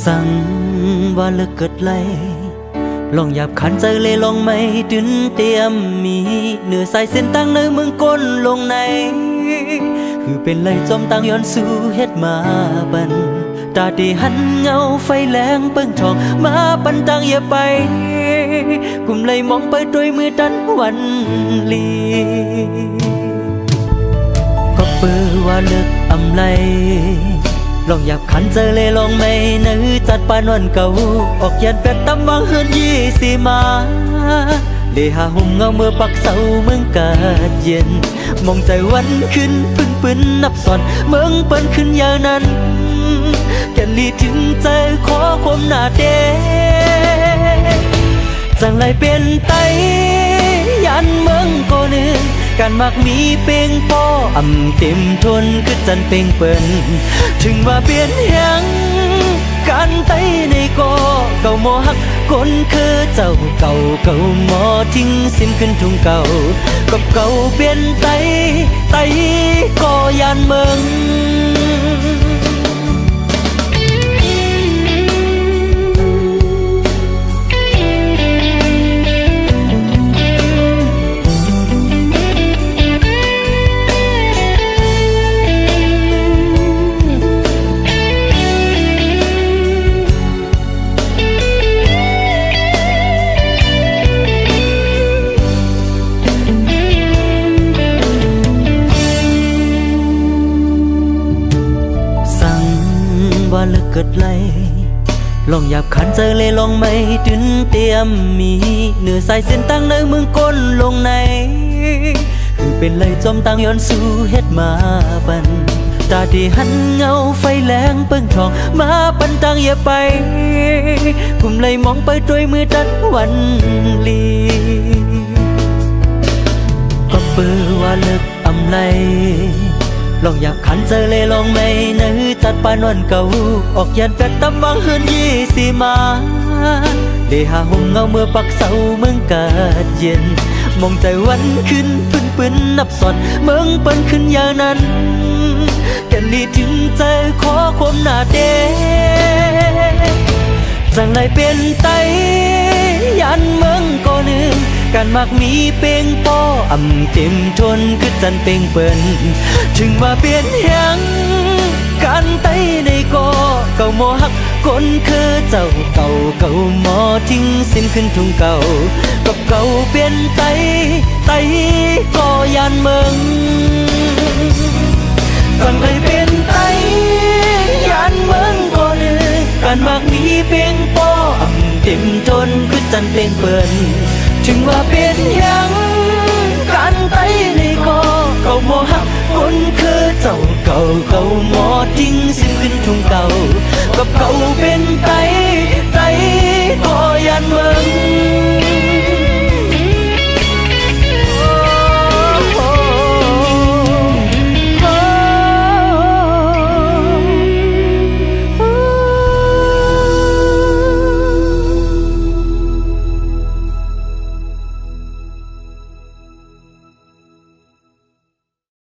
สั่งว่าเลิกเกิดไลลองหยาบขันใจเลยลองไม่ดึนเตรียมมีเนื้อใส่เส้นตั้งในเมืองก้นลงในคือเป็นเลยจมตั้งย้อนสู่เฮ็ดมาบันตาดีหันเงาไฟแรงเปิ้งทองมาปันตั้งอย่าไปกุมเลยมองไปด้วยมือดันวันลีก็เปิดว่าเลิกอำไลลองหยาบขันเจอเลยลองไม่นื้อจัดปานวันเก่าออกยันเป็ดตำวังเฮือน20มาได้หาห่มเงาเมื่อปักเสาเมืองกาดเย็นมองใจวันขึ้นปืนนับสอนเมืองเปิ้นขึ้นอย่างนั้นแก่นลีถึงใจขอความหน้าเดจังไรเป็นไตยันเมืองโกนึงการมักมีเป่งป้ออ่ำเต็มทนคือจันเป่งเปิ้นถึงว่าเปลี่ยนยังการไตในก่อเก่าหมอหักคนคือเจ้าเก่าหมอทิ้งสิ้นขึ้นทุ่งเก่ากับเก่าเปลี่ยนไตก็ยันเมืองว่าเลิกเกิดไลลองหยาบขันเจอเลยลองไม่ดึนเตรียมมีเนื้อใส่เส้นตั้งในเมืองก้นลงในคือเป็นเลยจมตั้งย้อนสู่เฮ็ดมาบันตาดีหันเงาไฟแรงเปิ้งทองมาปันตั้งอย่าไปกุมเลยมองไปด้วยมือดันวันลีก็เปิดว่าเลิกอำไลลองหยาบขันเจอเลยลองไม่นื้อจัดปานวันเก่าออกยันเป็ดตำวังเฮือน20มาได้หาห่มเงาเมื่อปักเสาเมืองกาดเย็นมองใจวันขึ้นปืนนับสอนเมืองเปิ้นขึ้นอย่างนั้นแก่นลีถึงใจขอความหน้าเดจังไรเป็นไตยันเมืองก็นึงการมักมีเป่งป้ออ่ำเต็มทนคือจันเป่งเปิ้นถึงว่าเปลี่ยนยังการไตในก่อเก่าหมอหักคนคือเจ้าเก่าหมอทิ้งสิ้นขึ้นทุ่งเก่ากับเก่าเปลี่ยนไตก็ยันเมืองจังไรเป็นไตยันเมืองก็นึงการมักมีเป่งป้ออ่ำเต็มทนคือจันเป่งเปิ้นถึงว่าเป็นยังกันไตในก่อเก่าหมอหักคนคือเจ้าเก่าหมอทิ้งสิ้นขึ้นทุ่งเก่ากับเก่าเป็น